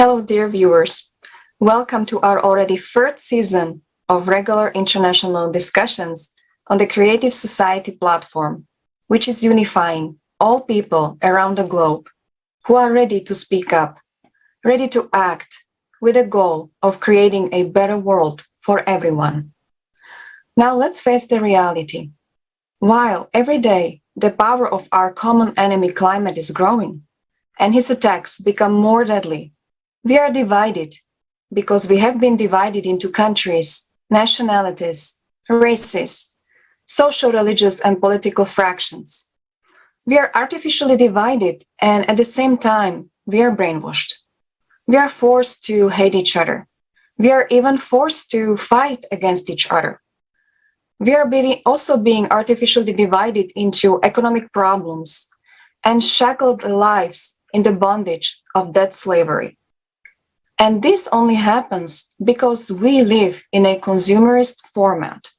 Hello, dear viewers. Welcome to our already third season of regular international discussions on the Creative Society platform, which is unifying all people around the globe who are ready to speak up, ready to act with the goal of creating a better world for everyone. Now let's face the reality. While every day the power of our common enemy climate is growing and his attacks become more deadly, we are divided because we have been divided into countries, nationalities, races, social, religious, and political fractions. We are artificially divided, and at the same time, we are brainwashed. We are forced to hate each other. We are even forced to fight against each other. We are also being artificially divided into economic problems and shackled lives in the bondage of debt slavery. And this only happens because we live in a consumerist format.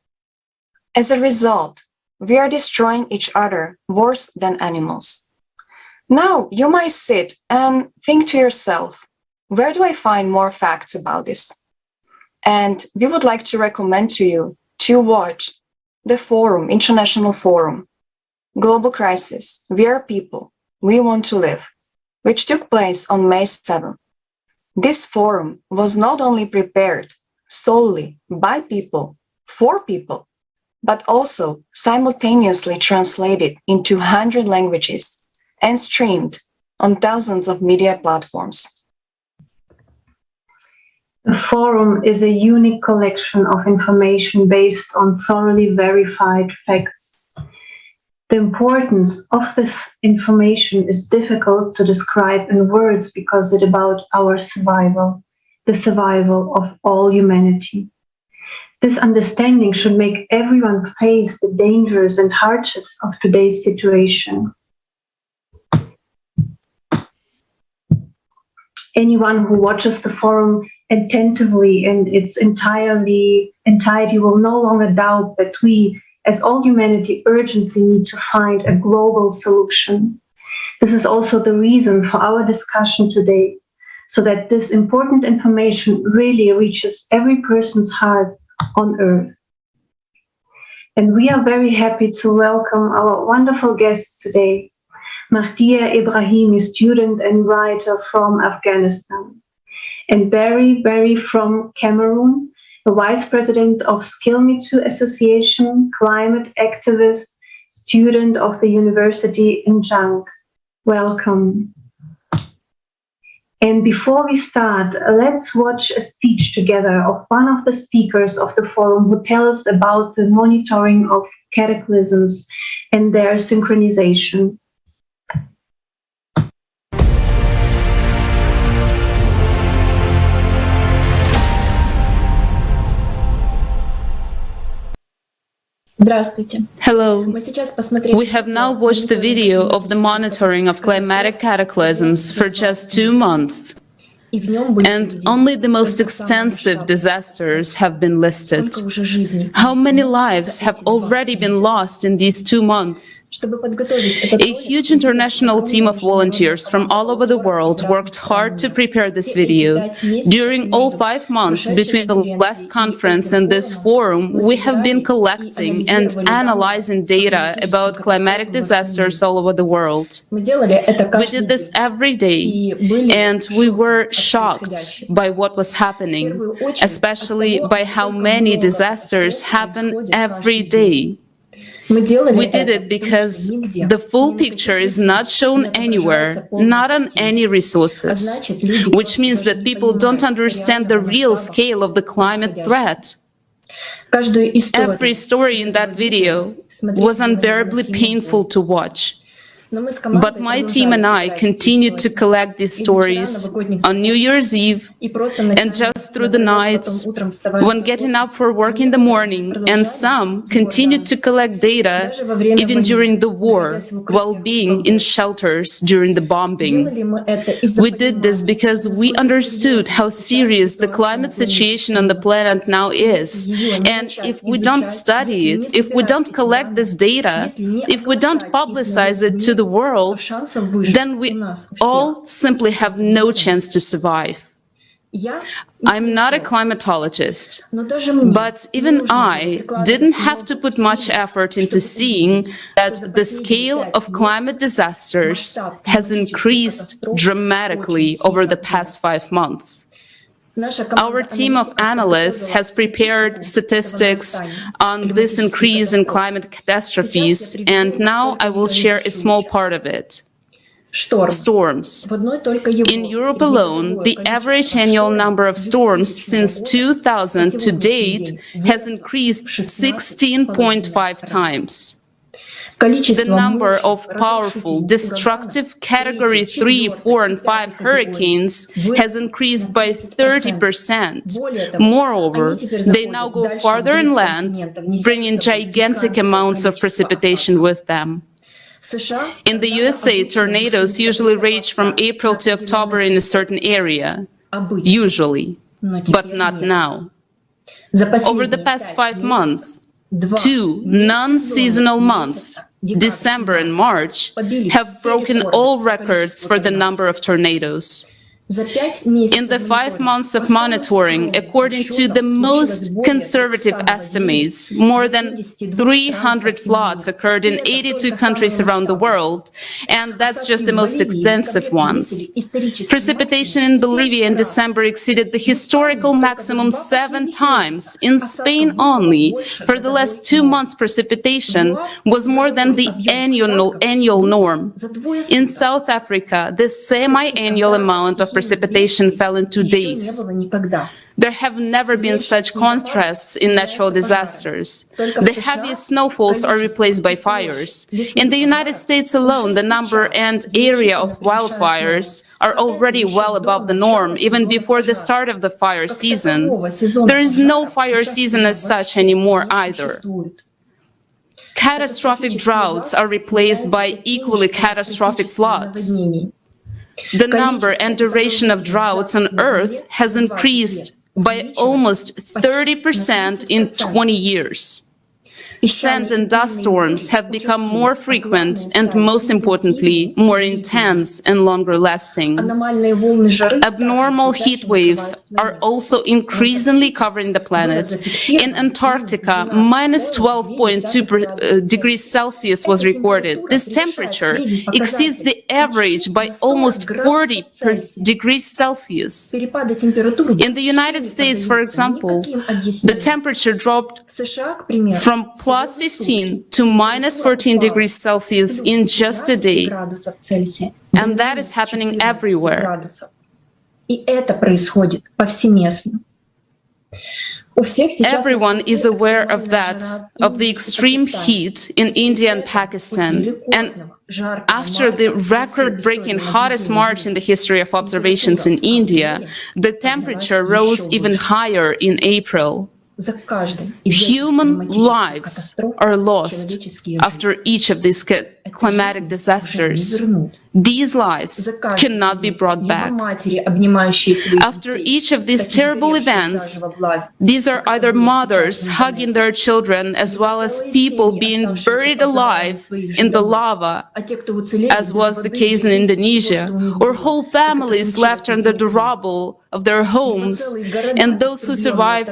As a result, we are destroying each other worse than animals. Now, you might sit and think to yourself, where do I find more facts about this? And we would like to recommend to you to watch the forum, International Forum, Global Crisis, We Are People, We Want to Live, which took place on May 7th. This forum was not only prepared solely by people, for people, but also simultaneously translated into 100 languages and streamed on thousands of media platforms. The forum is a unique collection of information based on thoroughly verified facts. The importance of this information is difficult to describe in words because it's about our survival, the survival of all humanity. This understanding should make everyone face the dangers and hardships of today's situation. Anyone who watches the forum attentively in its entirety will no longer doubt that we, as all humanity, urgently need to find a global solution. This is also the reason for our discussion today, so that this important information really reaches every person's heart on earth. And we are very happy to welcome our wonderful guests today, Mahdia Ebrahimi, student and writer from Afghanistan, and Barry from Cameroon, the Vice President of SKILLMETOO Association, climate activist, student of the University in Dschang. Welcome. And before we start, let's watch a speech together of one of the speakers of the forum who tells about the monitoring of cataclysms and their synchronization. Hello. We have now watched the video of the monitoring of climatic cataclysms for just 2 months. And only the most extensive disasters have been listed. How many lives have already been lost in these 2 months? A huge international team of volunteers from all over the world worked hard to prepare this video. During all 5 months between the last conference and this forum, we have been collecting and analyzing data about climatic disasters all over the world. We did this every day, and we were shocked by what was happening, especially by how many disasters happen every day. We did it because the full picture is not shown anywhere, not on any resources, which means that people don't understand the real scale of the climate threat. Every story in that video was unbearably painful to watch. But my team and I continued to collect these stories on New Year's Eve and just through the nights, when getting up for work in the morning, and some continued to collect data even during the war, while being in shelters during the bombing. We did this because we understood how serious the climate situation on the planet now is. And if we don't study it, if we don't collect this data, if we don't publicize it to the world, then we all simply have no chance to survive. I'm not a climatologist, but even I didn't have to put much effort into seeing that the scale of climate disasters has increased dramatically over the past 5 months. Our team of analysts has prepared statistics on this increase in climate catastrophes, and now I will share a small part of it. Storms. In Europe alone, the average annual number of storms since 2000 to date has increased 16.5 times. The number of powerful, destructive Category 3, 4, and 5 hurricanes has increased by 30%. Moreover, they now go farther inland, bringing gigantic amounts of precipitation with them. In the USA, tornadoes usually rage from April to October in a certain area, usually, but not now. Over the past 5 months, 2 non-seasonal months, December and March, have broken all records for the number of tornadoes. In the 5 months of monitoring, according to the most conservative estimates, more than 300 floods occurred in 82 countries around the world, and that's just the most extensive ones. Precipitation in Bolivia in December exceeded the historical maximum 7 times. In Spain only, for the last 2 months, precipitation was more than the annual norm. In South Africa, the semi-annual amount of precipitation fell in 2 days. There have never been such contrasts in natural disasters. The heaviest snowfalls are replaced by fires. In the United States alone, the number and area of wildfires are already well above the norm, even before the start of the fire season. There is no fire season as such anymore either. Catastrophic droughts are replaced by equally catastrophic floods. The number and duration of droughts on Earth has increased by almost 30% in 20 years. Sand and dust storms have become more frequent and, most importantly, more intense and longer lasting. Abnormal heat waves are also increasingly covering the planet. In Antarctica, minus 12.2 degrees Celsius was recorded. This temperature exceeds the average by almost 40 degrees Celsius. In the United States, for example, the temperature dropped from plus 15 to minus 14 degrees Celsius in just a day. And that is happening everywhere. Everyone is aware of that, of the extreme heat in India and Pakistan. And after the record-breaking hottest March in the history of observations in India, the temperature rose even higher in April. Human lives are lost after each of these climatic disasters. These lives cannot be brought back. After each of these terrible events, these are either mothers hugging their children, as well as people being buried alive in the lava, as was the case in Indonesia, or whole families left under the rubble of their homes, and those who survive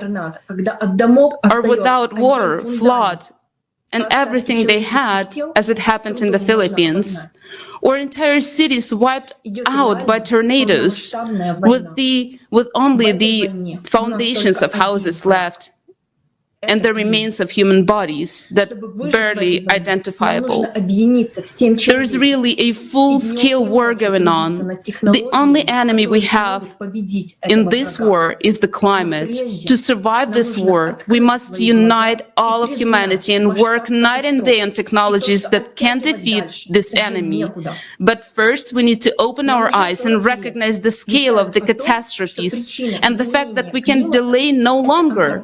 are without water, flood, and everything they had, as it happened in the Philippines, or entire cities wiped out by tornadoes, with only the foundations of houses left, and the remains of human bodies that barely identifiable. There is really a full-scale war going on. The only enemy we have in this war is the climate. To survive this war, we must unite all of humanity and work night and day on technologies that can defeat this enemy. But first, we need to open our eyes and recognize the scale of the catastrophes and the fact that we can delay no longer.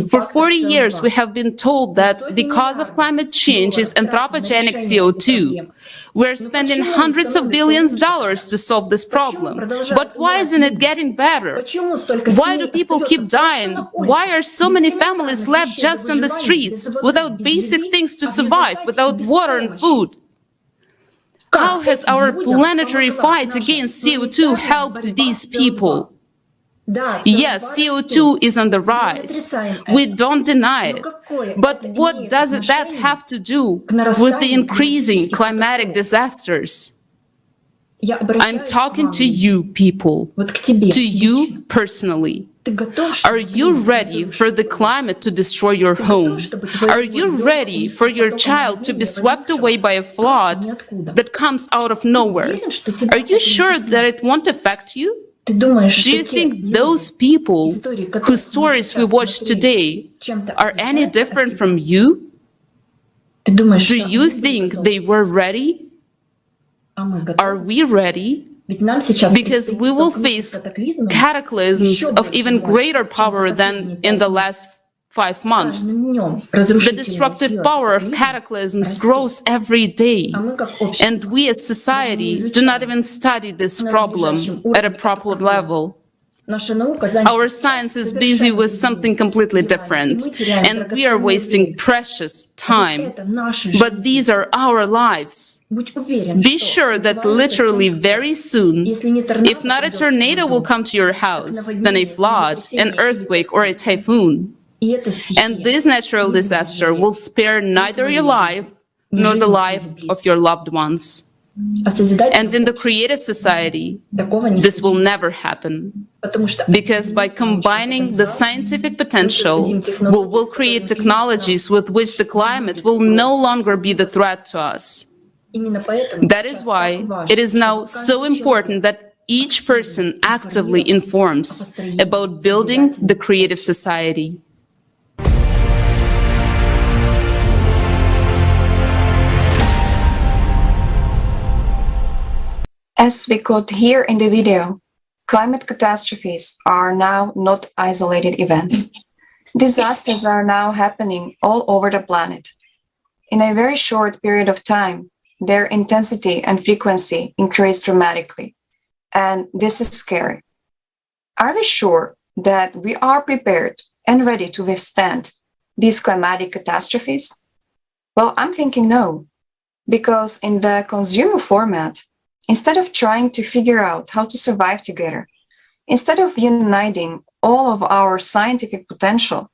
For 40 years, we have been told that the cause of climate change is anthropogenic CO2. We're spending hundreds of billions of dollars to solve this problem. But why isn't it getting better? Why do people keep dying? Why are so many families left just on the streets, without basic things to survive, without water and food? How has our planetary fight against CO2 helped these people? Yes, CO2 is on the rise. We don't deny it. But what does that have to do with the increasing climatic disasters? I'm talking to you, people, to you personally. Are you ready for the climate to destroy your home? Are you ready for your child to be swept away by a flood that comes out of nowhere? Are you sure that it won't affect you? Do you think those people whose stories we watch today are any different from you? Do you think they were ready? Are we ready? Because we will face cataclysms of even greater power than in the last 5 months. The destructive power of cataclysms grows every day, and we as society do not even study this problem at a proper level. Our science is busy with something completely different, and we are wasting precious time. But these are our lives. Be sure that literally very soon, if not a tornado will come to your house, then a flood, an earthquake, or a typhoon. And this natural disaster will spare neither your life nor the life of your loved ones. And in the creative society, this will never happen. Because by combining the scientific potential, we will create technologies with which the climate will no longer be the threat to us. That is why it is now so important that each person actively informs about building the creative society. As we could hear in the video, climate catastrophes are now not isolated events. Disasters are now happening all over the planet. In a very short period of time, their intensity and frequency increase dramatically, and this is scary. Are we sure that we are prepared and ready to withstand these climatic catastrophes? Well, I'm thinking no, because in the consumer format, instead of trying to figure out how to survive together, instead of uniting all of our scientific potential,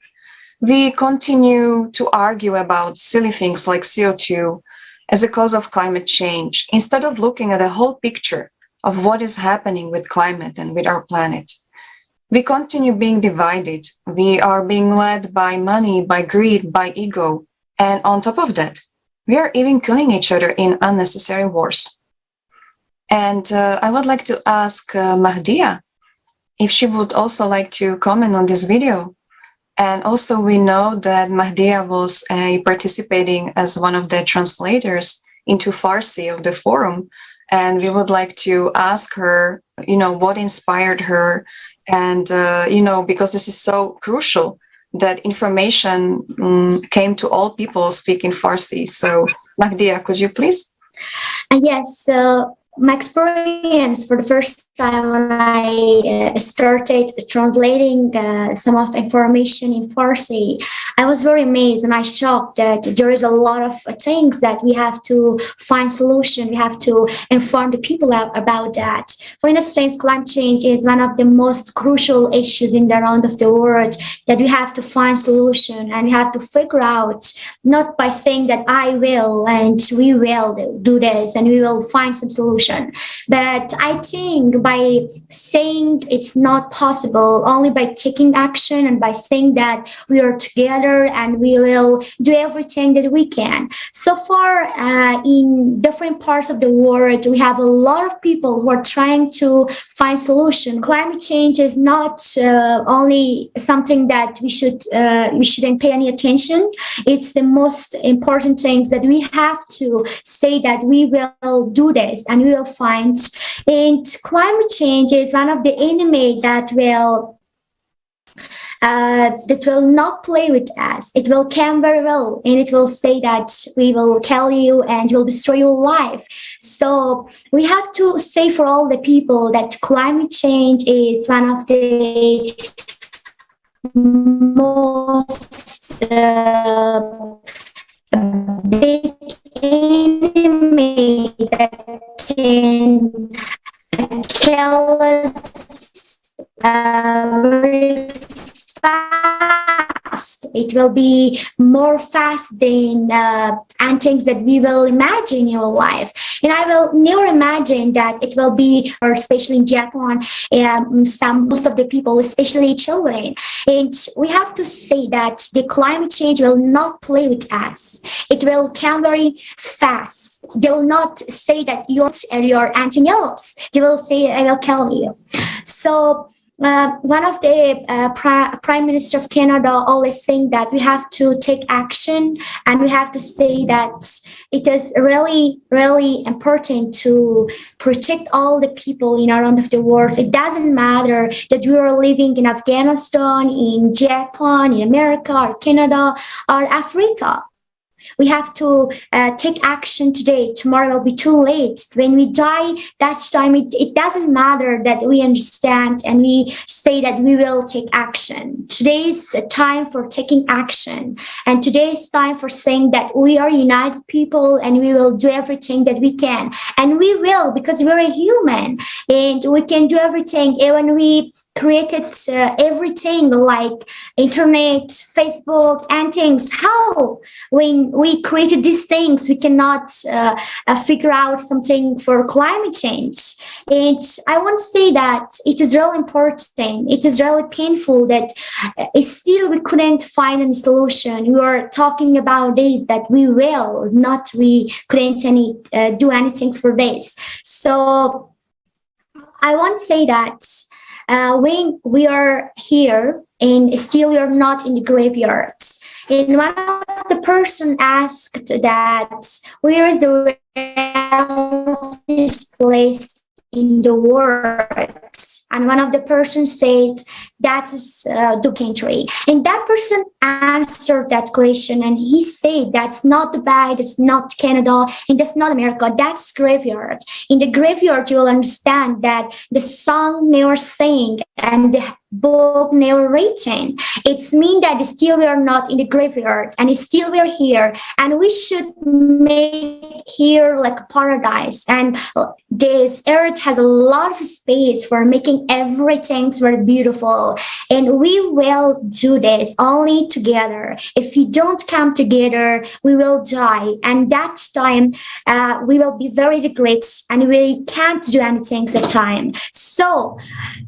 we continue to argue about silly things like CO2 as a cause of climate change, instead of looking at the whole picture of what is happening with climate and with our planet. We continue being divided. We are being led by money, by greed, by ego. And on top of that, we are even killing each other in unnecessary wars. And I would like to ask Mahdia if she would also like to comment on this video. And also we know that Mahdia was participating as one of the translators into Farsi of the forum. And we would like to ask her, what inspired her. And, because this is so crucial that information came to all people speaking Farsi. So Mahdia, could you please? Yes. My experience for the first time when I started translating some of information in Farsi, I was very amazed and I shocked that there is a lot of things that we have to find solution. We have to inform the people about that. For instance, climate change is one of the most crucial issues in the round of the world that we have to find solution, and we have to figure out, not by saying that I will and we will do this and we will find some solution. But I think by saying it's not possible, only by taking action and by saying that we are together and we will do everything that we can. So far, in different parts of the world, we have a lot of people who are trying to find solution. Climate change is not only something that we shouldn't pay any attention. It's the most important things that we have to say that we will do this and we will find. And climate change is one of the enemy that will not play with us. It will come very well, and it will say that we will kill you and will destroy your life. So we have to say for all the people that climate change is one of the most big enemy that can kill us very fast. It will be more fast than and things that we will imagine in our life. And I will never imagine that it will be, or especially in Japan, most of the people, especially children. And we have to say that the climate change will not play with us. It will come very fast. They will not say that you're anything else. They will say, I will kill you. So one of the Prime Minister of Canada always saying that we have to take action, and we have to say that it is really, really important to protect all the people in around of the world. It doesn't matter that we are living in Afghanistan, in Japan, in America, or Canada, or Africa. We have to take action today. Tomorrow will be too late. When we die, that time it doesn't matter that we understand and we say that we will take action. Today is a time for taking action. And today is time for saying that we are united people and we will do everything that we can. And we will, because we're a human and we can do everything. Even we created everything like internet, Facebook, and things. How? When we created these things, we cannot figure out something for climate change. And I want to say that it is really important. It is really painful that still we couldn't find any solution. We were talking about this, that we couldn't do anything for this. So I want to say that when we are here and still we are not in the graveyards. And one of the person asked that, where is the wealthiest place in the world? And one of the persons said, that is the country. And that person answered that question and he said, that's not Dubai, that's not Canada, and that's not America, that's graveyard. In the graveyard, you will understand that the song never sang and the book never written. It's mean that still we are not in the graveyard and still we are here, and we should make here like a paradise. And this earth has a lot of space for making everything very beautiful, and we will do this only together. If we don't come together, we will die, and that time we will be very regrets and we can't do anything at that time. So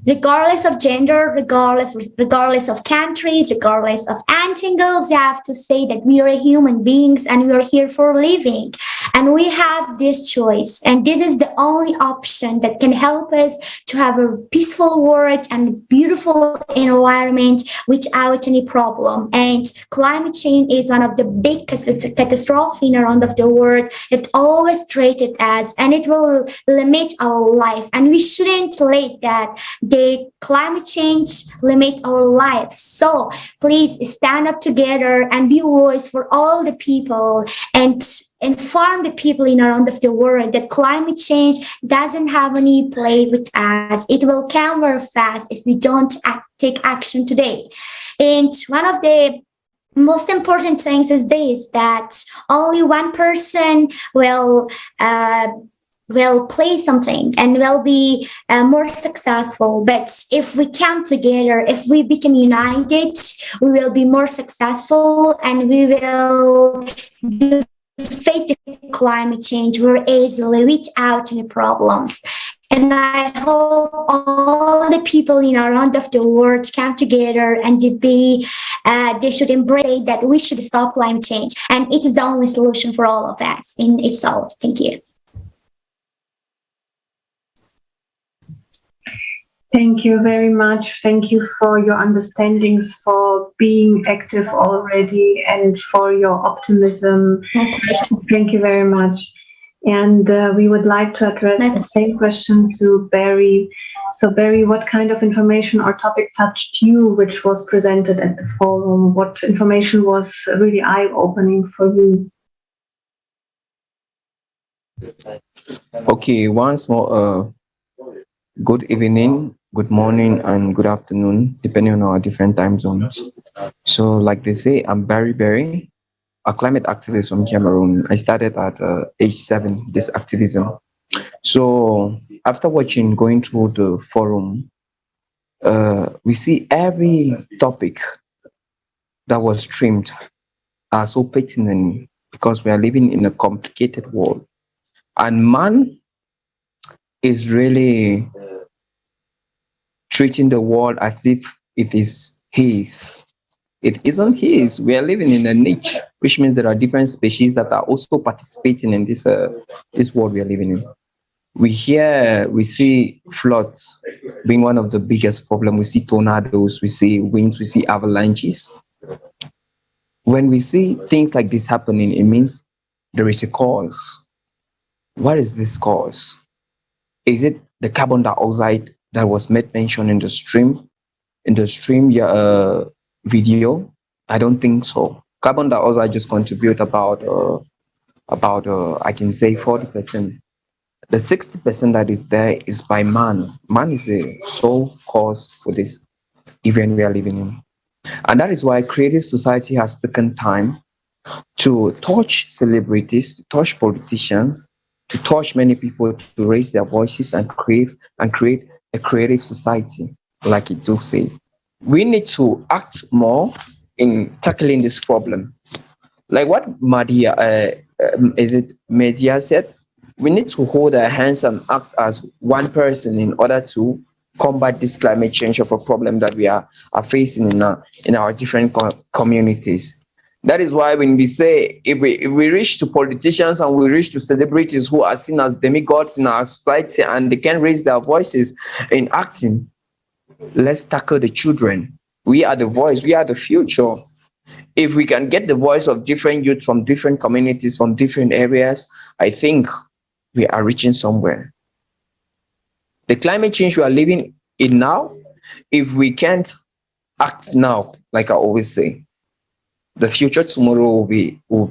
regardless of gender, regardless of countries, regardless of angles, you have to say that we are human beings and we are here for living. And we have this choice. And this is the only option that can help us to have a peaceful world and beautiful environment without any problem. And climate change is one of the biggest catastrophes around of the world. It always treated as, and it will limit our life. And we shouldn't let that the climate change limit our lives. So please stand up together and be a voice for all the people and inform the people in around of the world that climate change doesn't have any play with us. It will come very fast if we don't take action today. And one of the most important things is this, that only one person will play something and will be more successful. But if we come together, if we become united, we will be more successful and we will defeat the climate change very easily without any problems. And I hope all the people in around of the world come together and they should embrace that we should stop climate change. And it is the only solution for all of us in itself. Thank you. Thank you very much. Thank you for your understandings, for being active already, and for your optimism. Thank you very much. And we would like to address the same question to Barry. So Barry, what kind of information or topic touched you, which was presented at the forum? What information was really eye-opening for you? Okay, once more, good evening, good morning, and good afternoon, depending on our different time zones. So like they say, I'm Barry, a climate activist from Cameroon. I started at age 7, this activism. So after going through the forum, we see every topic that was streamed are so pertinent because we are living in a complicated world. And man is really treating the world as if it is his. It isn't his. We are living in a niche, which means there are different species that are also participating in this world we are living in. We see floods being one of the biggest problems. We see tornadoes, we see winds, we see avalanches. When we see things like this happening, it means there is a cause. What is this cause? Is it the carbon dioxide that was made mention in the stream video? I don't think so. Carbon dioxide just contribute about I can say 40%. The 60% that is there is by man. Man is the sole cause for this event we are living in. And that is why creative society has taken time to touch celebrities, to touch politicians, to touch many people, to raise their voices and create a creative society, like it do say. We need to act more in tackling this problem. Like what Mahdia said, we need to hold our hands and act as one person in order to combat this climate change of a problem that we are facing in our different communities. That is why when we say, if we reach to politicians and we reach to celebrities who are seen as demigods in our society and they can raise their voices in acting, let's tackle the children. We are the voice, we are the future. If we can get the voice of different youth from different communities, from different areas, I think we are reaching somewhere. The climate change we are living in now, if we can't act now, like I always say, the future tomorrow will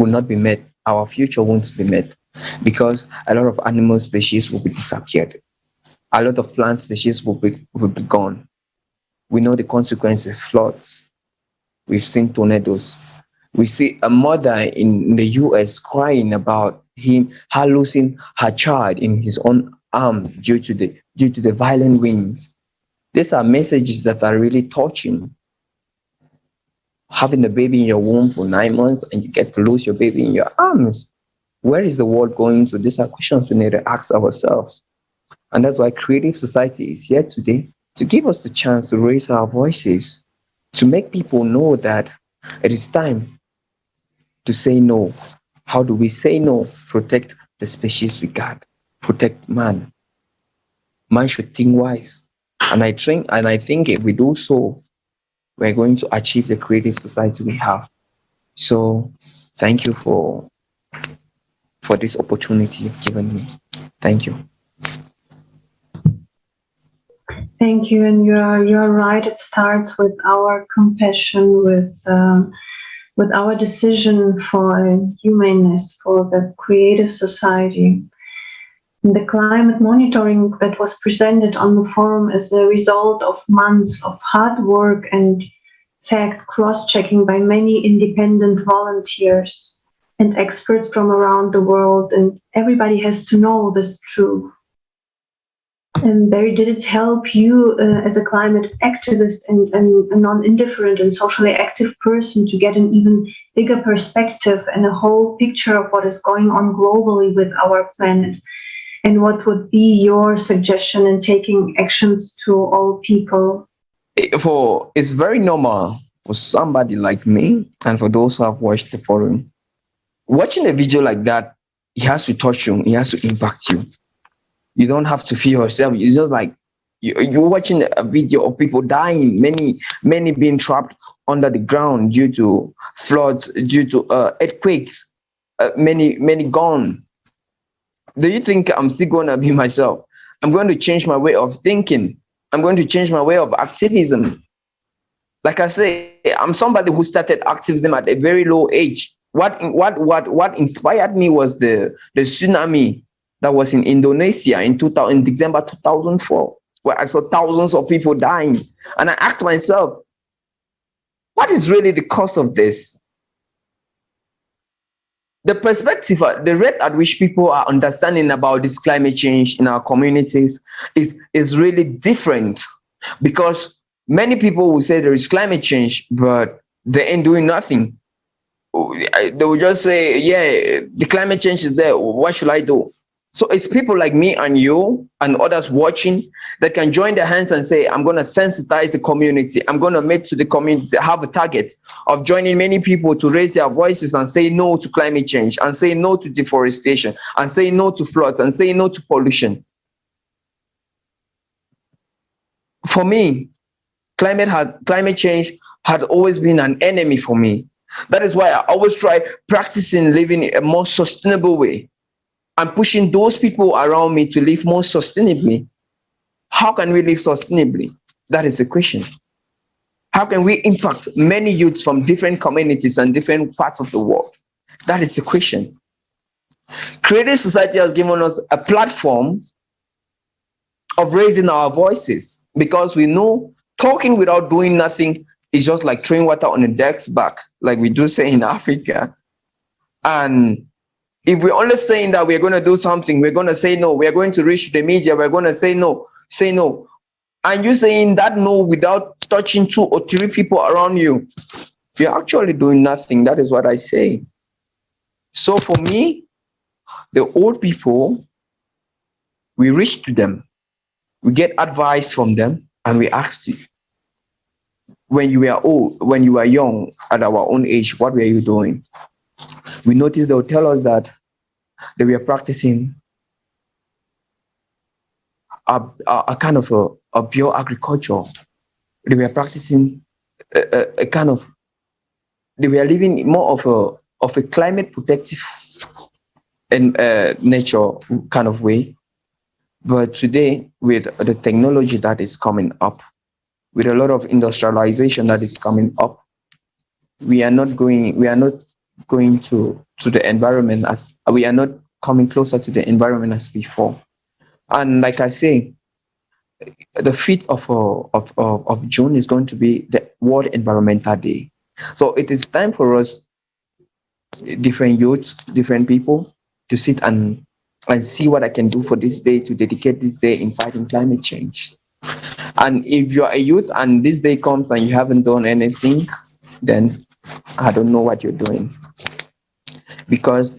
not be met. Our future won't be met because a lot of animal species will be disappeared. A lot of plant species will be gone. We know the consequences of floods. We've seen tornadoes. We see a mother in the US crying about her losing her child in his own arms due to the violent winds. These are messages that are really touching. Having a baby in your womb for 9 months and you get to lose your baby in your arms. Where is the world going to? These are questions we need to ask ourselves. And that's why creative society is here today to give us the chance to raise our voices, to make people know that it is time to say no. How do we say no? Protect the species we got. Protect man. Man should think wise. And I think if we do so, we're going to achieve the creative society we have. So thank you for this opportunity you've given me. Thank you. Thank you, and you're right. It starts with our compassion, with our decision for humanness, for the creative society. The climate monitoring that was presented on the forum is a result of months of hard work and fact cross-checking by many independent volunteers and experts from around the world, and everybody has to know this truth. And Barry, did it help you as a climate activist and a non-indifferent and socially active person to get an even bigger perspective and a whole picture of what is going on globally with our planet? And what would be your suggestion in taking actions to all people? It's very normal for somebody like me and for those who have watched the forum. Watching a video like that, it has to touch you, it has to impact you. You don't have to fear yourself. It's just like you're watching a video of people dying, many being trapped under the ground due to floods, due to earthquakes, many gone. Do you think I'm still going to be myself? I'm going to change my way of thinking. I'm going to change my way of activism. Like I say, I'm somebody who started activism at a very low age. What inspired me was the tsunami that was in Indonesia in December 2004, where I saw thousands of people dying. And I asked myself, what is really the cause of this? the perspective, the rate at which people are understanding about this climate change in our communities is really different, because many people will say there is climate change, but they ain't doing nothing. They will just say, yeah, the climate change is there, what should I do? So it's people like me and you and others watching that can join their hands and say, I'm going to sensitize the community. I'm going to make to the community, have a target of joining many people to raise their voices and say no to climate change, and say no to deforestation, and say no to floods, and say no to pollution. For me, climate change had always been an enemy for me. That is why I always try practicing living a more sustainable way, and pushing those people around me to live more sustainably. How can we live sustainably? That is the question. How can we impact many youths from different communities and different parts of the world? That is the question. Creative Society has given us a platform of raising our voices, because we know talking without doing nothing is just like throwing water on a duck's back, like we do say in Africa. And if we're only saying that we're going to do something, we're going to say no, we're going to reach the media, we're going to say no. And you saying that no without touching 2 or 3 people around you, you're actually doing nothing. That is what I say. So for me, the old people, we reach to them, we get advice from them, and we ask you, when you were old, when you were young, at our own age, what were you doing? We noticed they'll tell us that they were practicing a kind of a pure agriculture. They were practicing a kind of, they were living more of a climate protective and nature kind of way. But today, with the technology that is coming up, with a lot of industrialization that is coming up, we are not going to the environment as we are not coming closer to the environment as before. And like I say, the 5th of June is going to be the World Environmental Day. So it is time for us, different youths, different people, to sit and see what I can do for this day, to dedicate this day in fighting climate change. And if you're a youth and this day comes and you haven't done anything, then I don't know what you're doing. Because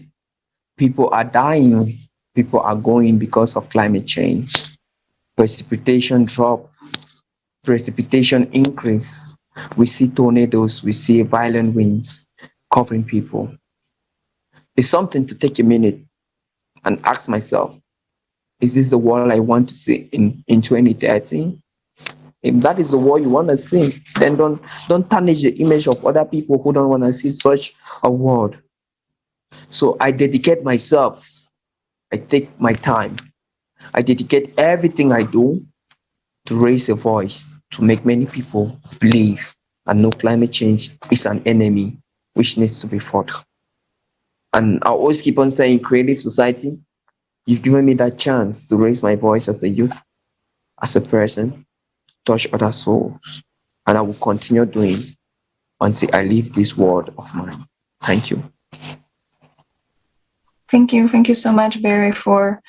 people are dying, people are going because of climate change. Precipitation drop, precipitation increase. We see tornadoes, we see violent winds covering people. It's something to take a minute and ask myself, is this the world I want to see in 2030? If that is the world you want to see, then don't tarnish the image of other people who don't want to see such a world. So I dedicate myself, I take my time, I dedicate everything I do to raise a voice, to make many people believe and know climate change is an enemy which needs to be fought. And I always keep on saying, Creative Society, you've given me that chance to raise my voice as a youth, as a person, touch other souls, and I will continue doing until I leave this world of mine. Thank you. Thank you so much, Barry, for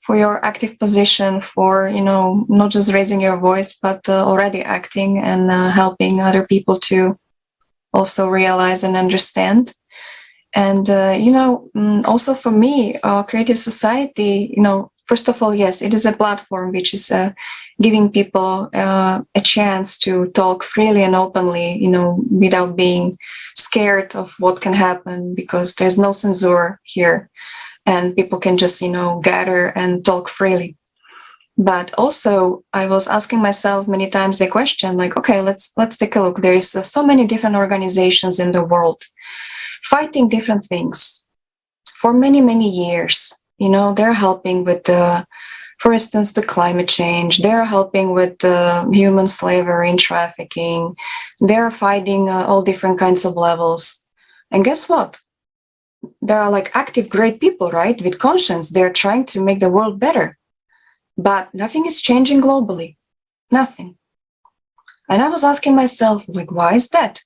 your active position, for not just raising your voice, but already acting and helping other people to also realize and understand. And also for me, Creative Society, first of all, yes, it is a platform which is giving people a chance to talk freely and openly, without being scared of what can happen, because there's no censure here and people can just, gather and talk freely. But also I was asking myself many times the question, like, okay, let's take a look. There is so many different organizations in the world fighting different things for many, many years. They're helping with for instance, the climate change. They're helping with human slavery and trafficking. They're fighting all different kinds of levels. And guess what? There are like active, great people, right? With conscience. They're trying to make the world better. But nothing is changing globally. Nothing. And I was asking myself, like, why is that?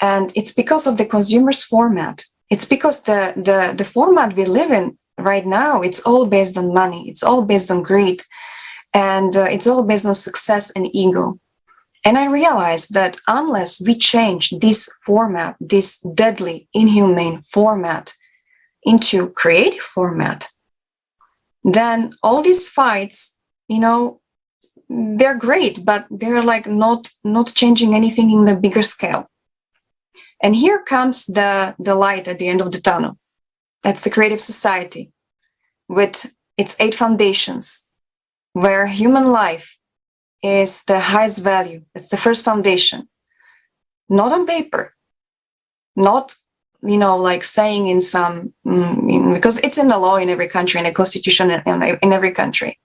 And it's because of the consumerist format. It's because the format we live in right now, it's all based on money. It's all based on greed. And it's all based on success and ego. And I realized that unless we change this format, this deadly, inhumane format into creative format, then all these fights, you know, they're great, but they're like not changing anything in the bigger scale. And here comes the light at the end of the tunnel. That's the creative society with its 8 foundations, where human life is the highest value. It's the first foundation, not on paper, not, you know, like saying in some, because it's in the law in every country, in the constitution in every country.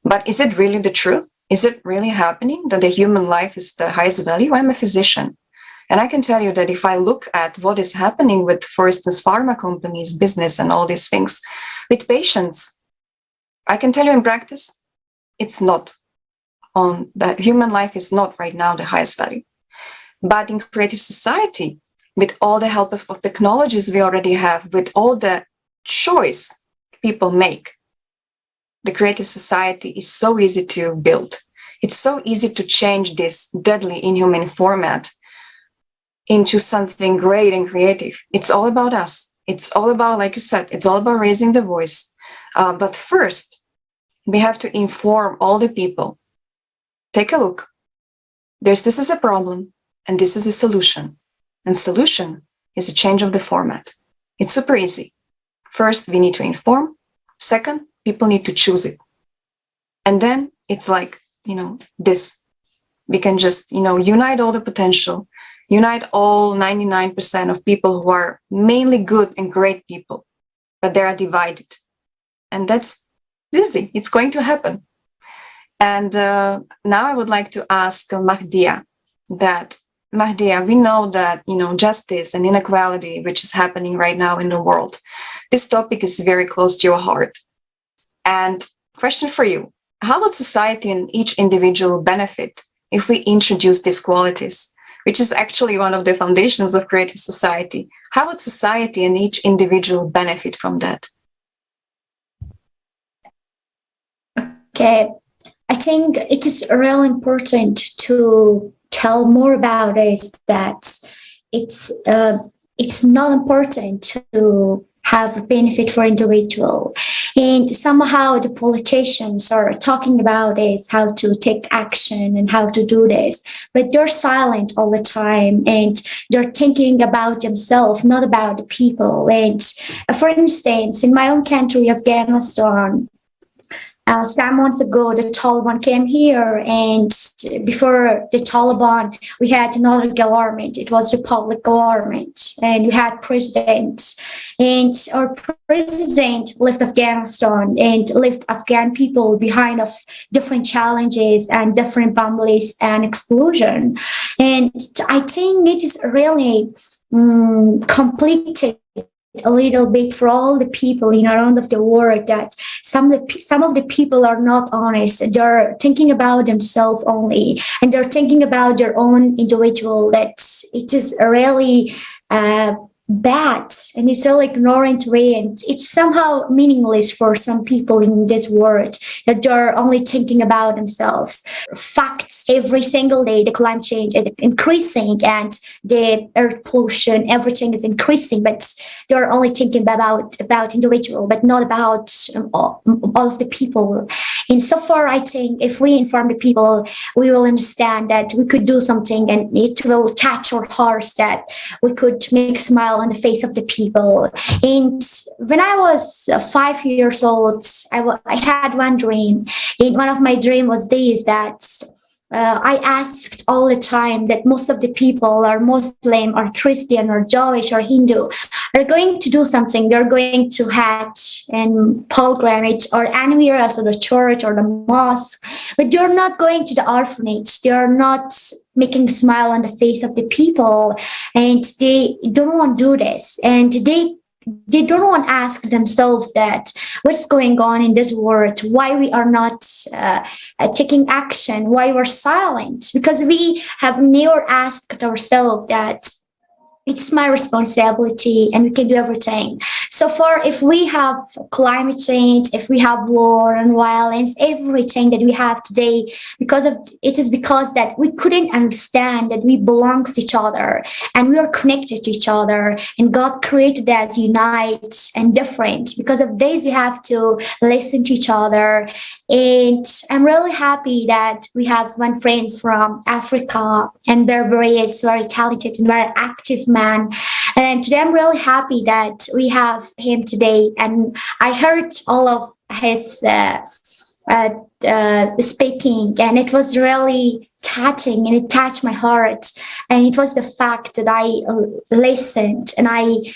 But is it really the truth? Is it really happening that the human life is the highest value? I'm a physician. And I can tell you that if I look at what is happening with, for instance, pharma companies, business, and all these things, with patients, I can tell you in practice, it's not on the human life is not right now the highest value. But in creative society, with all the help of technologies we already have, with all the choice people make, the creative society is so easy to build. It's so easy to change this deadly, inhuman format into something great and creative. It's all about us. It's all about, like you said, it's all about raising the voice. But first, we have to inform all the people. Take a look. This is a problem, and this is a solution. And solution is a change of the format. It's super easy. First, we need to inform. Second, people need to choose it. And then it's like, you know, this. We can just, you know, unite all the potential, unite all 99% of people who are mainly good and great people, but they are divided. And that's easy. It's going to happen. And now I would like to ask Mahdia that, Mahdia, we know that, you know, justice and inequality, which is happening right now in the world, this topic is very close to your heart. And question for you, how would society and each individual benefit if we introduce these qualities, which is actually one of the foundations of creative society? How would society and each individual benefit from that? Okay, I think it is really important to tell more about this, that it's not important to have a benefit for individual. And somehow the politicians are talking about this, how to take action and how to do this, but they're silent all the time and they're thinking about themselves, not about the people. And for instance, in my own country, Afghanistan, some months ago, the Taliban came here, and before the Taliban, we had another government. It was Republic government, and we had president. And our president left Afghanistan and left Afghan people behind of different challenges and different families and exclusion. And I think it is really complicated a little bit for all the people in around of the world, that some of the people are not honest. They're thinking about themselves only, and they're thinking about their own individual. That it is really bad, and it's all ignorant way, and it's somehow meaningless for some people in this world, that they're only thinking about themselves. Facts, every single day the climate change is increasing and the air pollution, everything is increasing, but they're only thinking about individual, but not about all of the people. And so far, I think if we inform the people, we will understand that we could do something, and it will touch our hearts, that we could make a smile on the face of the people. And when I was 5 years old, I had one dream. And one of my dreams was this, that I asked all the time that most of the people are Muslim or Christian or Jewish or Hindu are going to do something. They're going to Hajj and pilgrimage or anywhere else, or the church or the mosque, but they're not going to the orphanage. They're not making a smile on the face of the people, and they don't want to do this. And they don't want to ask themselves that what's going on in this world, why we are not taking action, why we're silent, because we have never asked ourselves that it's my responsibility and we can do everything. So far, if we have climate change, if we have war and violence, everything that we have today, it is because that we couldn't understand that we belong to each other and we are connected to each other, and God created us unite and different. Because of this, we have to listen to each other. And I'm really happy that we have one friend from Africa, and they're very talented and very active man. And today I'm really happy that we have him today. And I heard all of his speaking, and it was really touching, and it touched my heart. And it was the fact that I listened, and I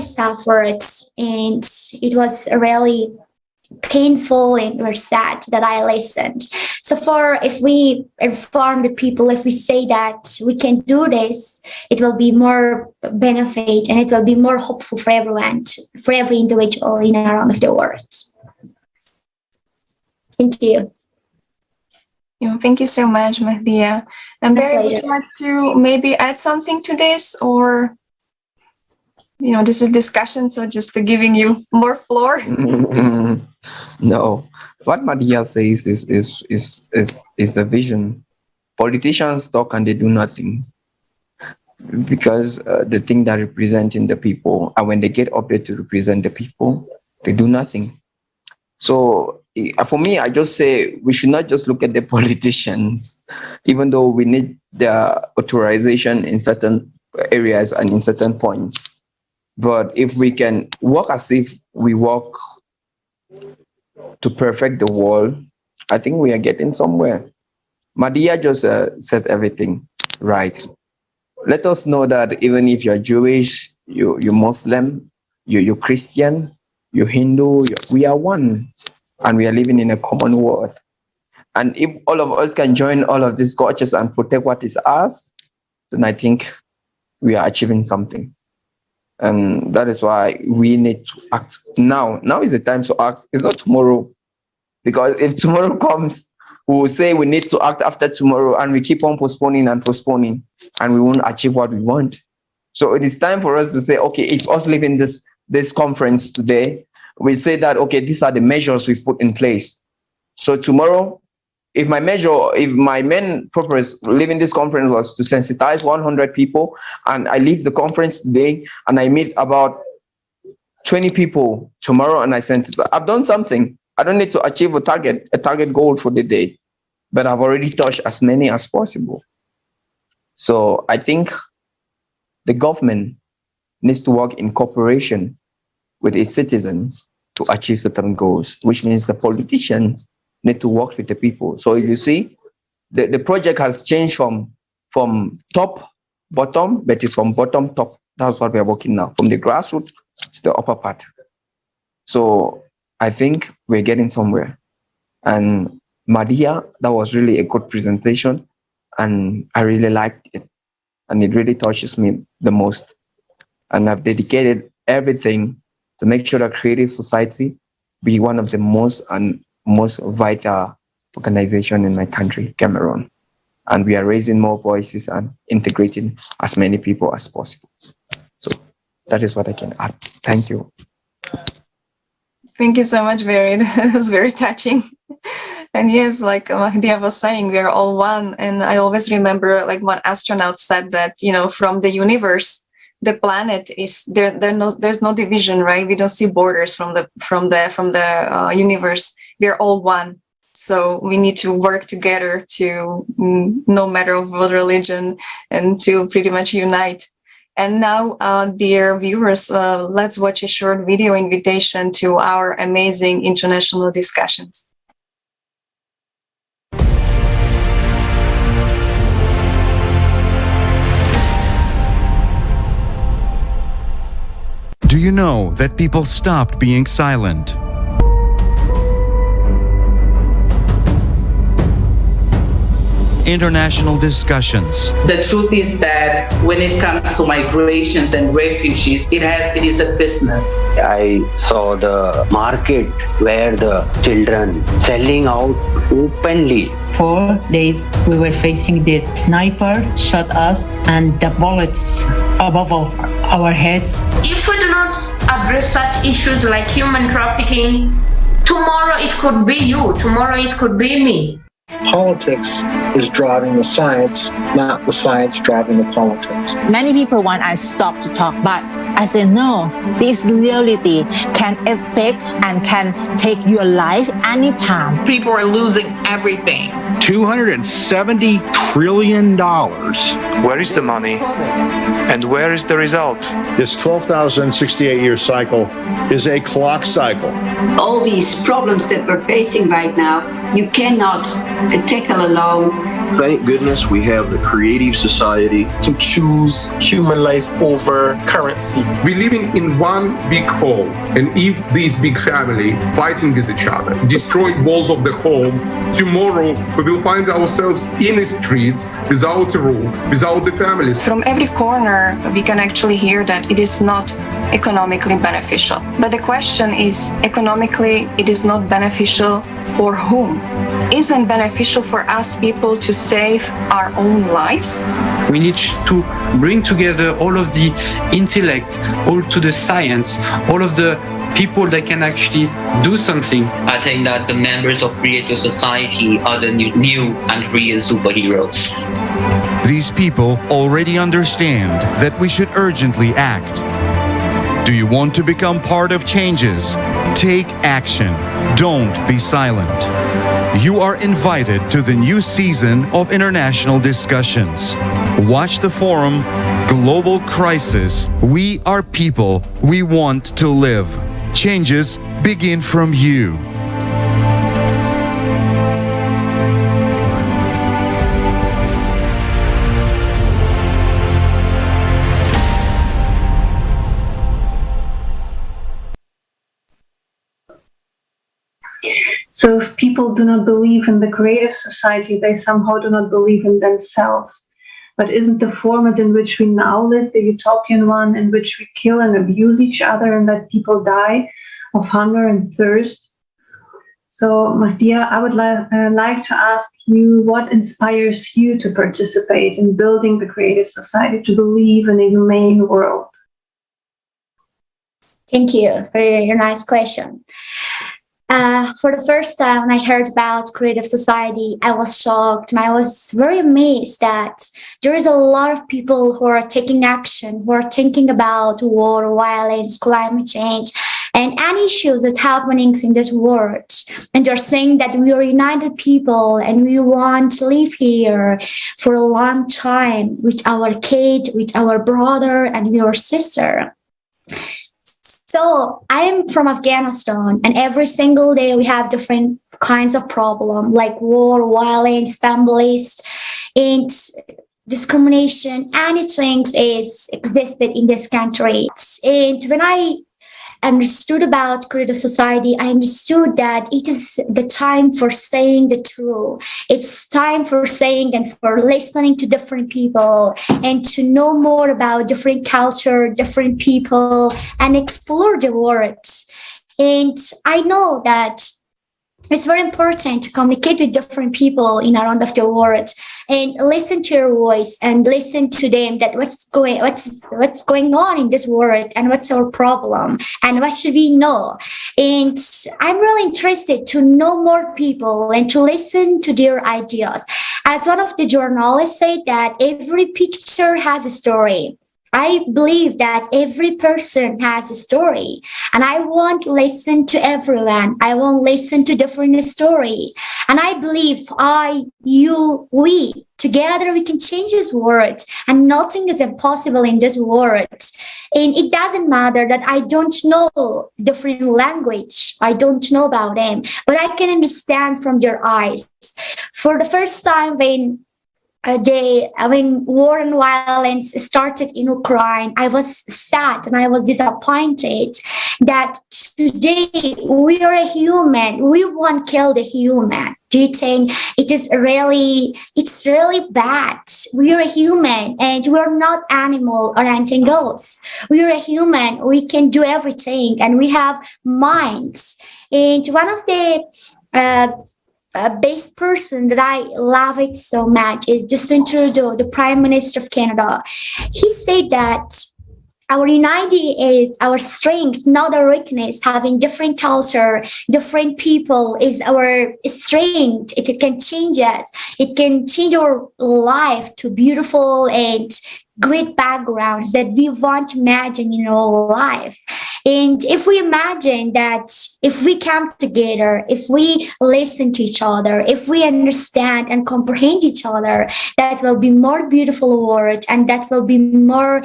suffered, and it was really painful and very sad that I listened. So far, if we inform the people, if we say that we can do this, it will be more benefit, and it will be more hopeful for everyone, for every individual in around the world. Thank you. Thank you so much, Mahdia. And Barry, would you like to maybe add something to this, or this is discussion, so just giving you more floor? No, what Mahdia says is the vision. Politicians talk and they do nothing, because the thing that representing the people, and when they get up there to represent the people, they do nothing. So for me, I just say we should not just look at the politicians, even though we need their authorization in certain areas and in certain points. But if we can work as if we work to perfect the world, I think we are getting somewhere. Mahdia just said everything right. Let us know that even if you're Jewish, you're Muslim, you're Christian, you're Hindu, we are one, and we are living in a common world. And if all of us can join all of these cultures and protect what is ours, then I think we are achieving something. And that is why we need to act now. Now is the time to act. It's not tomorrow. Because if tomorrow comes, we will say we need to act after tomorrow, and we keep on postponing, and we won't achieve what we want. So it is time for us to say, okay, if us leaving this conference today, we say that, okay, these are the measures we put in place. So tomorrow, if my main purpose leaving this conference was to sensitize 100 people, and I leave the conference today and I meet about 20 people tomorrow and I sensitize, I've done something. I don't need to achieve a target goal for the day, but I've already touched as many as possible. So I think the government needs to work in cooperation with its citizens to achieve certain goals, which means the politicians need to work with the people. So if you see, the project has changed from top, bottom, but it's from bottom, top. That's what we are working now, from the grassroots to the upper part. So I think we're getting somewhere. And Mahdia, that was really a good presentation, and I really liked it. And it really touches me the most. And I've dedicated everything to make sure that Creative Society be one of the most vital organization in my country, Cameroon. And we are raising more voices and integrating as many people as possible. So that is what I can add. Thank you. Thank you so much, Barry. It was very touching. And yes, like Mahdia was saying, we are all one. And I always remember, like, one astronaut said that, from the universe, the planet is there. There's no division, right? We don't see borders from the universe. We're all one. So we need to work together to, no matter of what religion, and to pretty much unite. And now, dear viewers, let's watch a short video invitation to our amazing international discussions. Do you know that people stopped being silent? International discussions. The truth is that when it comes to migrations and refugees, it is a business. I saw the market where the children selling out openly. 4 days, we were facing the sniper shot us and the bullets above our heads. If we do not address such issues like human trafficking, tomorrow it could be you, tomorrow it could be me. Politics is driving the science, not the science driving the politics. Many people want I stop to talk, but I say no. This reality can affect and can take your life anytime. People are losing everything. $270 trillion. Where is the money? And where is the result? This 12,068-year cycle is a clock cycle. All these problems that we're facing right now, you cannot tackle alone. Thank goodness we have the creative society to choose human life over currency. We're living in one big home, and if this big family fighting with each other, destroy walls of the home, tomorrow we will find ourselves in the streets without a roof, without the families. From every corner, we can actually hear that it is not economically beneficial. But the question is, economically, it is not beneficial for whom? Isn't beneficial for us people to save our own lives? We need to bring together all of the intellect, all to the science, all of the people that can actually do something. I think that the members of Creative Society are the new and real superheroes. These people already understand that we should urgently act. Do you want to become part of changes? Take action. Don't be silent. You are invited to the new season of international discussions. Watch the forum, Global Crisis. We are people. We want to live. Changes begin from you. So if people do not believe in the creative society, they somehow do not believe in themselves. But isn't the format in which we now live the utopian one in which we kill and abuse each other and let people die of hunger and thirst? So Mahdia, I would like to ask you, what inspires you to participate in building the creative society, to believe in a humane world? Thank you for your nice question. For the first time when I heard about Creative Society, I was shocked and I was very amazed that there is a lot of people who are taking action, who are thinking about war, violence, climate change, and any issues that's happening in this world. And they're saying that we are united people and we want to live here for a long time with our kid, with our brother, and with our sister. So I am from Afghanistan, and every single day we have different kinds of problems like war, violence, families, and discrimination. Anything is existed in this country. And when I understood about Creative Society, I understood that it is the time for saying the truth. It's time for saying and for listening to different people and to know more about different culture, different people, and explore the world. And I know that it's very important to communicate with different people in around of the world and listen to your voice and listen to them that what's going on in this world and what's our problem and what should we know. And I'm really interested to know more people and to listen to their ideas. As one of the journalists said that every picture has a story. I believe that every person has a story, and I want to listen to everyone. I want to listen to different story. And I believe we, together we can change this world, and nothing is impossible in this world. And it doesn't matter that I don't know different language. I don't know about them, but I can understand from their eyes. For the first time when war and violence started in Ukraine, I was sad and I was disappointed that today we are a human. We won't kill the human. Do you think it's really bad? We are a human and we are not animal or anything else. We are a human. We can do everything and we have minds. And one of the best person that I love it so much is Justin Trudeau, the Prime Minister of Canada. He said that our unity is our strength, not our weakness. Having different culture, different people is our strength. It can change us. It can change our life to beautiful and great backgrounds that we want to imagine in our life. And if we imagine that if we come together, if we listen to each other, if we understand and comprehend each other, that will be more beautiful world, and that will be more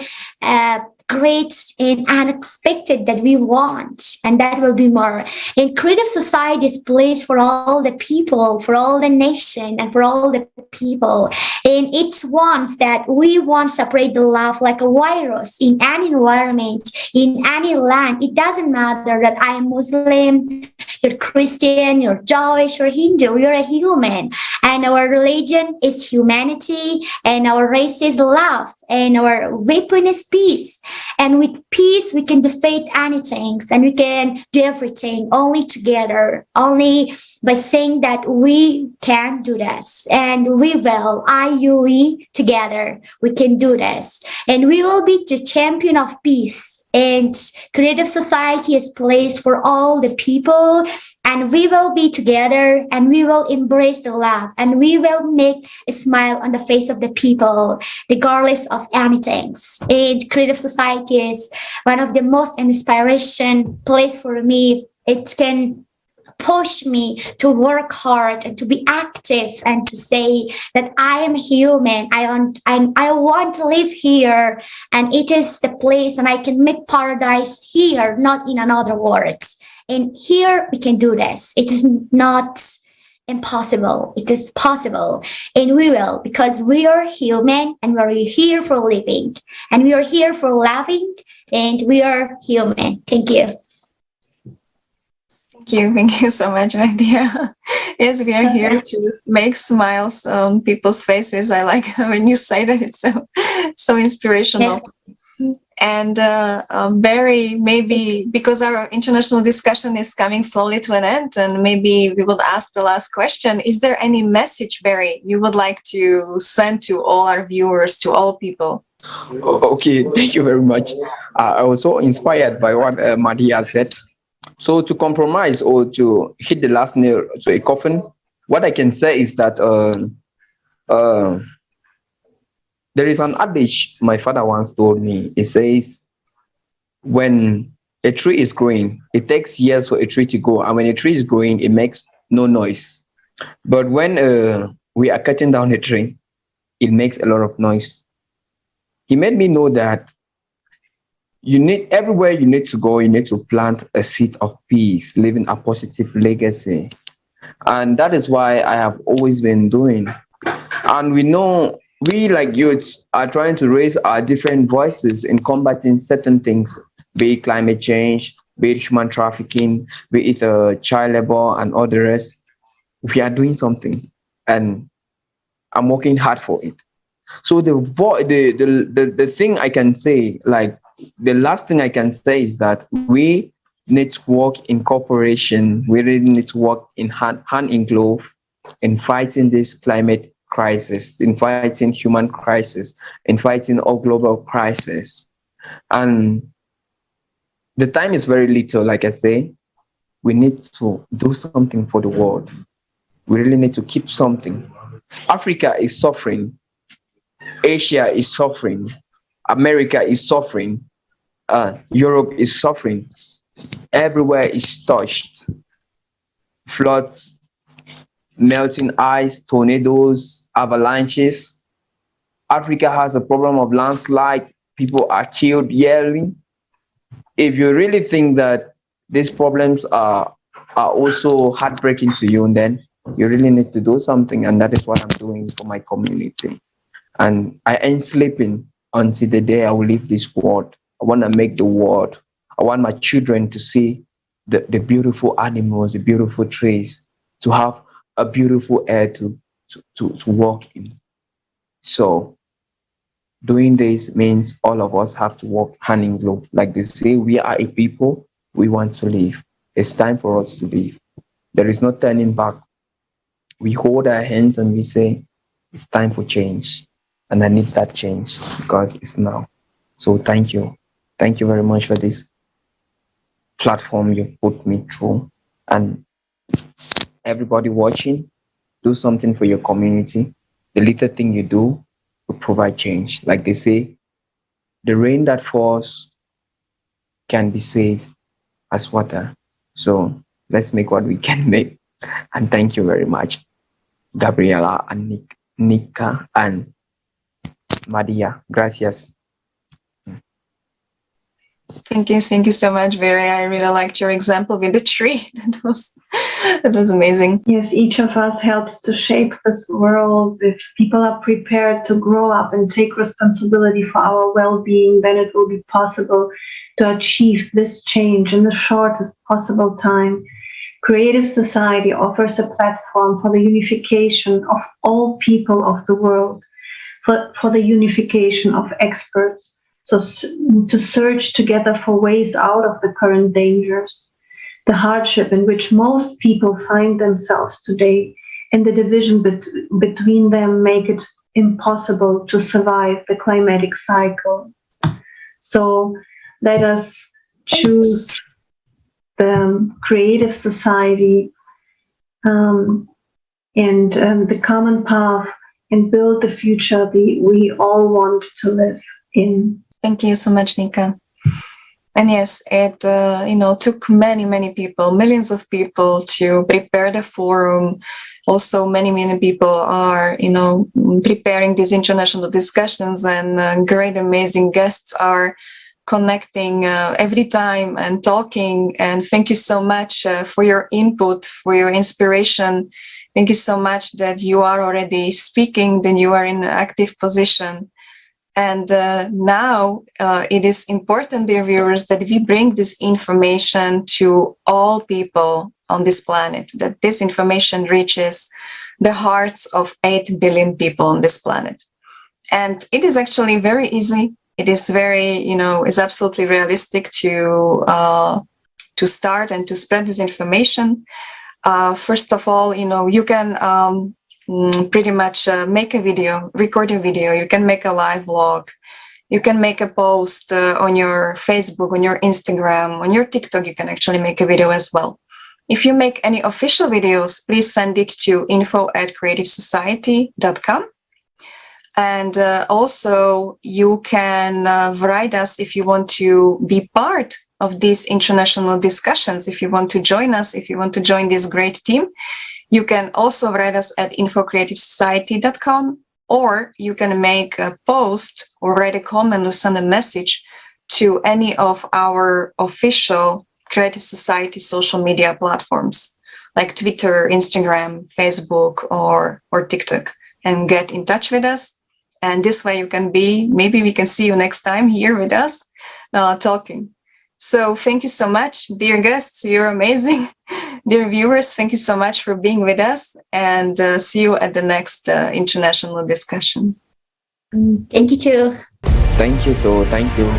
great and unexpected that we want, and that will be more. And creative society is place for all the people, for all the nation, and for all the people. And it's wants that we want to separate the love like a virus in any environment, in any land. It doesn't matter that I am Muslim, you're Christian, you're Jewish, or Hindu. You're a human, and our religion is humanity, and our race is love, and our weapon is peace. And with peace, we can defeat anything, and we can do everything only together, only by saying that we can do this, and we will, we together, we can do this, and we will be the champion of peace. And creative society is place for all the people, and we will be together, and we will embrace the love, and we will make a smile on the face of the people, regardless of anything. And creative society is one of the most inspiration place for me. It can push me to work hard and to be active and to say that I am human. I want to live here, and it is the place, and I can make paradise here, not in another world. And here we can do this. It is not impossible. It is possible, and we will, because we are human, and we're here for living, and we are here for loving, and we are human. Thank you. Thank you so much, Mahdia. Yes, we are here to make smiles on people's faces. I like when you say that; it's so inspirational. Yes. And Barry, maybe because our international discussion is coming slowly to an end, and maybe we will ask the last question. Is there any message, Barry, you would like to send to all our viewers, to all people? Okay, thank you very much. I was so inspired by what Mahdia said. So to compromise or to hit the last nail to a coffin, what I can say is that there is an adage my father once told me. It says, when a tree is growing, it takes years for a tree to grow. And when a tree is growing, it makes no noise. But when we are cutting down a tree, it makes a lot of noise. He made me know that everywhere you need to go, you need to plant a seed of peace, leaving a positive legacy. And that is why I have always been doing. And we know we, like youths, are trying to raise our different voices in combating certain things, be it climate change, be it human trafficking, be it child labor and all the rest. We are doing something, and I'm working hard for it. So the thing I can say, like, the last thing I can say is that we need to work in cooperation. We really need to work in hand in glove in fighting this climate crisis, in fighting human crisis, in fighting all global crisis. And the time is very little, like I say. We need to do something for the world. We really need to keep something. Africa is suffering. Asia is suffering. America is suffering. Europe is suffering. Everywhere is touched. Floods, melting ice, tornadoes, avalanches. Africa has a problem of landslide. People are killed yearly. If you really think that these problems are also heartbreaking to you, then you really need to do something. And that is what I'm doing for my community. And I ain't sleeping until the day I will leave this world. I want to make the world. I want my children to see the beautiful animals, the beautiful trees, to have a beautiful air to walk in. So doing this means all of us have to work hand in glove. Like they say, we are a people, we want to live. It's time for us to live. There is no turning back. we hold our hands and we say, it's time for change. And I need that change because it's now. So thank you. Thank you very much for this platform you've put me through. And everybody watching, do something for your community. The little thing you do will provide change. Like they say, the rain that falls can be saved as water. So let's make what we can make. And thank you very much, Gabriela and Nika and Mahdia. Gracias. Thank you so much, Very. I really liked your example with the tree. That was amazing. Yes, each of us helps to shape this world. If people are prepared to grow up and take responsibility for our well-being, then it will be possible to achieve this change in the shortest possible time. Creative Society offers a platform for the unification of all people of the world, for the unification of experts, so to search together for ways out of the current dangers, the hardship in which most people find themselves today, and the division between them make it impossible to survive the climatic cycle. So let us choose the Creative Society and the common path and build the future we all want to live in. Thank you so much, Nika. And yes, it took many people, millions of people to prepare the forum. Also, many people are, preparing these international discussions, and great, amazing guests are connecting every time and talking. And thank you so much for your input, for your inspiration. Thank you so much that you are already speaking, that you are in an active position. And now it is important, dear viewers, that we bring this information to all people on this planet, that this information reaches the hearts of 8 billion people on this planet. And it is actually very easy. It is very, is absolutely realistic to start and to spread this information. First of all, you can pretty much make a video, record a video. You can make a live vlog. You can make a post on your Facebook, on your Instagram, on your TikTok. You can actually make a video as well. If you make any official videos, please send it to info@creativesociety.com. And also you can write us if you want to be part of these international discussions. If you want to join us, if you want to join this great team, you can also write us at info@creativesociety.com, or you can make a post or write a comment or send a message to any of our official Creative Society social media platforms like Twitter, Instagram, Facebook, or TikTok, and get in touch with us. And this way you can maybe we can see you next time here with us talking. So thank you so much, dear guests. You're amazing. Dear viewers, thank you so much for being with us, and see you at the next international discussion. Thank you too. Thank you, too. Thank you.